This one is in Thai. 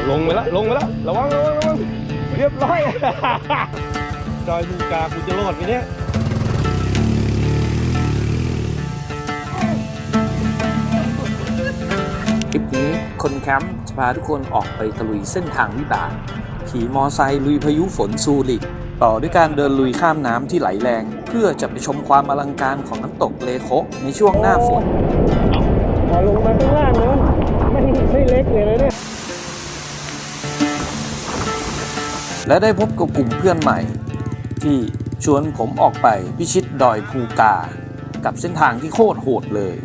ลงไปแล้วระวังเรียบร้อยดอยลูกากูจะรอดไหมเนี่ยคลิปนี้คนแคมป์จะพาทุกคนออกไปตะลุยเส้นทางวิบากขี่มอไซค์ลุยพายุฝนซูริกต่อด้วยการเดินลุยข้ามน้ำที่ไหลแรงเพื่อจะไปชมความอลังการของน้ำตกเลโคะในช่วงหน้าฝนพอลงมาข้างล่างนะไม่เล็กเลยนะเนี่ยและได้พบกับกลุ่มเพื่อนใหม่ที่ชวนผมออกไปพิชิตดอยภูกากับเส้นทางที่โคตรโหดเลย